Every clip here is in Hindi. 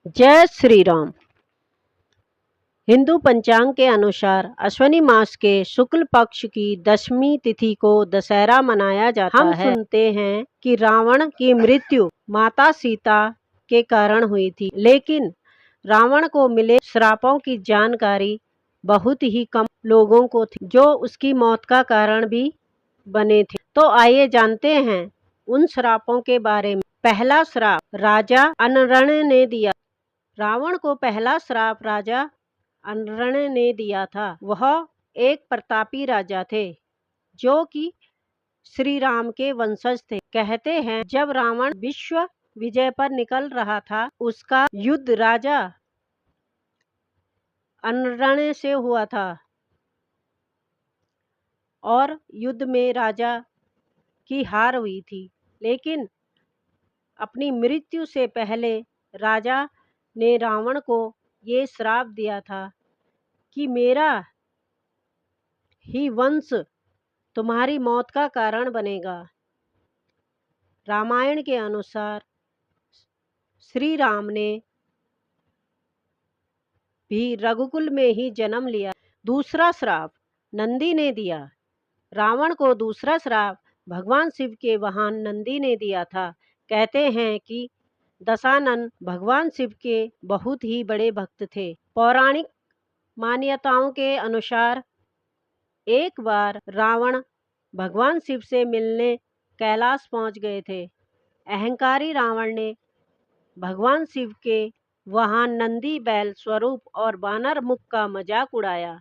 जय श्री राम। हिंदू पंचांग के अनुसार अश्विनी मास के शुक्ल पक्ष की 10वीं तिथि को दशहरा मनाया जाता है। हम सुनते हैं कि रावण की मृत्यु माता सीता के कारण हुई थी, लेकिन रावण को मिले श्रापों की जानकारी बहुत ही कम लोगों को थी, जो उसकी मौत का कारण भी बने थे। तो आइए जानते हैं उन श्रापों के बारे में। पहला श्राप राजा अनरण ने दिया। रावण को पहला श्राप राजा अनरण ने दिया था। वह एक प्रतापी राजा थे, जो कि श्री राम के वंशज थे। कहते हैं जब रावण विश्व विजय पर निकल रहा था, उसका युद्ध राजा अनरण से हुआ था और युद्ध में राजा की हार हुई थी। लेकिन अपनी मृत्यु से पहले राजा ने रावण को ये श्राप दिया था कि मेरा ही वंश तुम्हारी मौत का कारण बनेगा। रामायण के अनुसार श्री राम ने भी रघुकुल में ही जन्म लिया। दूसरा श्राप नंदी ने दिया। रावण को दूसरा श्राप भगवान शिव के वाहन नंदी ने दिया था। कहते हैं कि दशानन भगवान शिव के बहुत ही बड़े भक्त थे। पौराणिक मान्यताओं के अनुसार एक बार रावण भगवान शिव से मिलने कैलाश पहुंच गए थे। अहंकारी रावण ने भगवान शिव के वाहन नंदी बैल स्वरूप और वानर मुख का मजाक उड़ाया।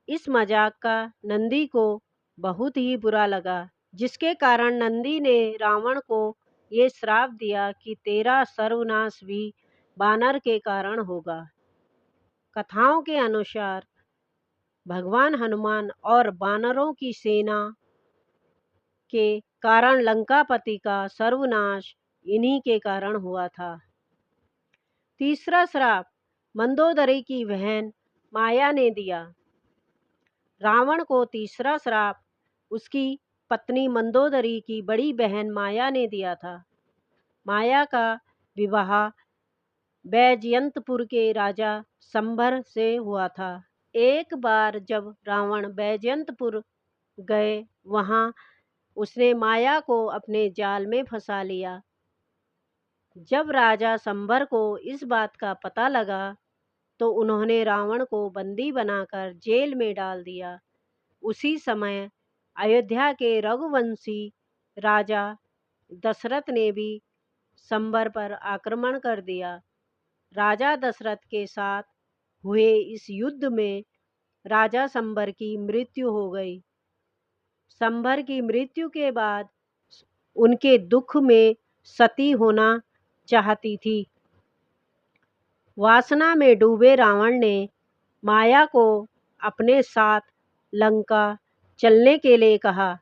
इस मजाक का नंदी को बहुत ही बुरा लगा, जिसके कारण नंदी ने रावण को ये श्राप दिया कि तेरा सर्वनाश भी वानर के कारण होगा। कथाओं के अनुसार भगवान हनुमान और वानरों की सेना के कारण लंकापति का सर्वनाश इन्हीं के कारण हुआ था। तीसरा श्राप मंदोदरी की बहन माया ने दिया। रावण को तीसरा श्राप उसकी पत्नी मंदोदरी की बड़ी बहन माया ने दिया था। माया का विवाह बैजयंतपुर के राजा संभर से हुआ था। एक बार जब रावण बैजयंतपुर गए, वहां उसने माया को अपने जाल में फंसा लिया। जब राजा संभर को इस बात का पता लगा, तो उन्होंने रावण को बंदी बनाकर जेल में डाल दिया। उसी समय अयोध्या के रघुवंशी राजा दशरथ ने भी संभर पर आक्रमण कर दिया। राजा दशरथ के साथ हुए इस युद्ध में राजा संभर की मृत्यु हो गई। संभर की मृत्यु के बाद उनके दुख में सती होना चाहती थी। वासना में डूबे रावण ने माया को अपने साथ लंका चलने के लिए कहा।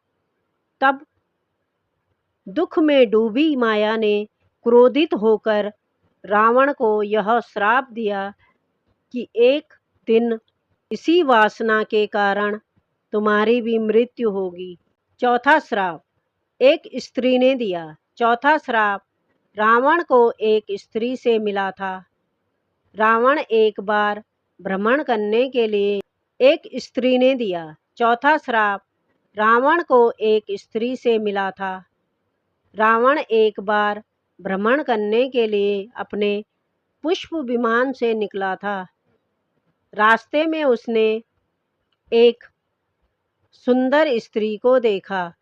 तब दुख में डूबी माया ने क्रोधित होकर रावण को यह श्राप दिया कि एक दिन इसी वासना के कारण तुम्हारी भी मृत्यु होगी। चौथा श्राप एक स्त्री ने दिया। चौथा श्राप रावण को एक स्त्री से मिला था। रावण एक बार भ्रमण करने के लिए एक स्त्री ने दिया। चौथा श्राप रावण को एक स्त्री से मिला था। रावण एक बार भ्रमण करने के लिए अपने पुष्प विमान से निकला था। रास्ते में उसने एक सुंदर स्त्री को देखा।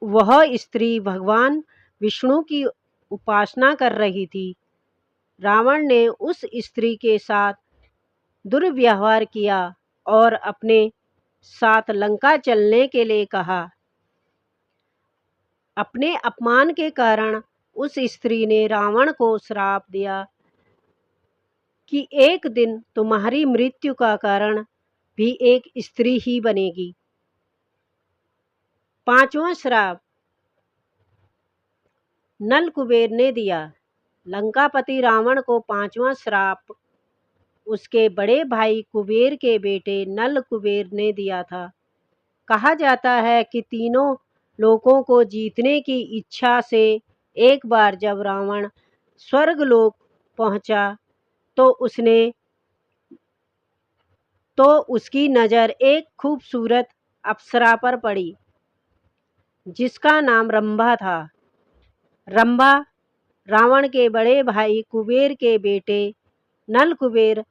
वह स्त्री भगवान विष्णु की उपासना कर रही थी। रावण ने उस स्त्री के साथ दुर्व्यवहार किया और अपने साथ लंका चलने के लिए कहा। अपने अपमान के कारण उस स्त्री ने रावण को श्राप दिया कि एक दिन तुम्हारी मृत्यु का कारण भी एक स्त्री ही बनेगी। पांचवा श्राप नल कुबेर ने दिया। लंकापति रावण को पांचवा श्राप उसके बड़े भाई कुबेर के बेटे नल कुबेर ने दिया था। कहा जाता है कि तीनों लोकों को जीतने की इच्छा से एक बार जब रावण स्वर्गलोक पहुंचा तो उसकी नज़र एक खूबसूरत अप्सरा पर पड़ी जिसका नाम रंभा था। रंभा रावण के बड़े भाई कुबेर के बेटे नल कुबेर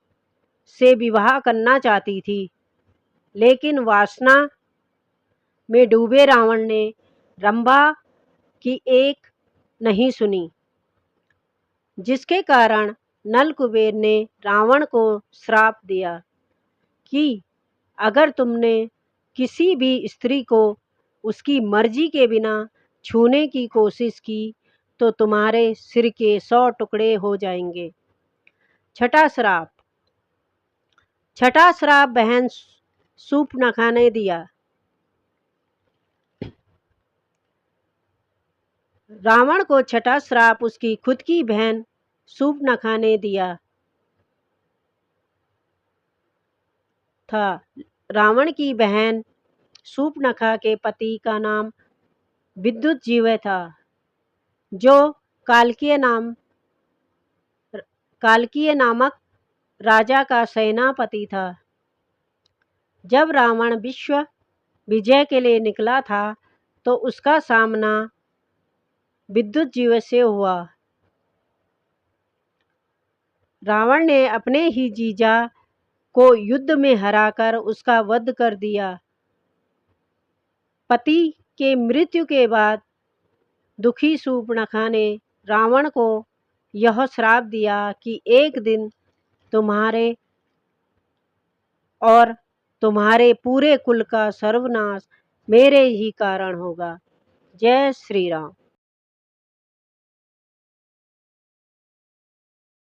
से विवाह करना चाहती थी, लेकिन वासना में डूबे रावण ने रंभा की एक नहीं सुनी, जिसके कारण नल कुबेर ने रावण को श्राप दिया कि अगर तुमने किसी भी स्त्री को उसकी मर्जी के बिना छूने की कोशिश की तो तुम्हारे सिर के 100 टुकड़े हो जाएंगे। छठा श्राप बहन शूर्पणखा ने दिया। रावण को छठा श्राप उसकी खुद की बहन शूर्पणखा ने दिया था। रावण की बहन शूर्पणखा के पति का नाम विद्युतजीव था, जो कालकीय नामक राजा का सेनापति था। जब रावण विश्व विजय के लिए निकला था तो उसका सामना विद्युतजीव से हुआ। रावण ने अपने ही जीजा को युद्ध में हराकर उसका वध कर दिया। पति के मृत्यु के बाद दुखी शूर्पणखा ने रावण को यह श्राप दिया कि एक दिन तुम्हारे और तुम्हारे पूरे कुल का सर्वनाश मेरे ही कारण होगा। जय श्री राम।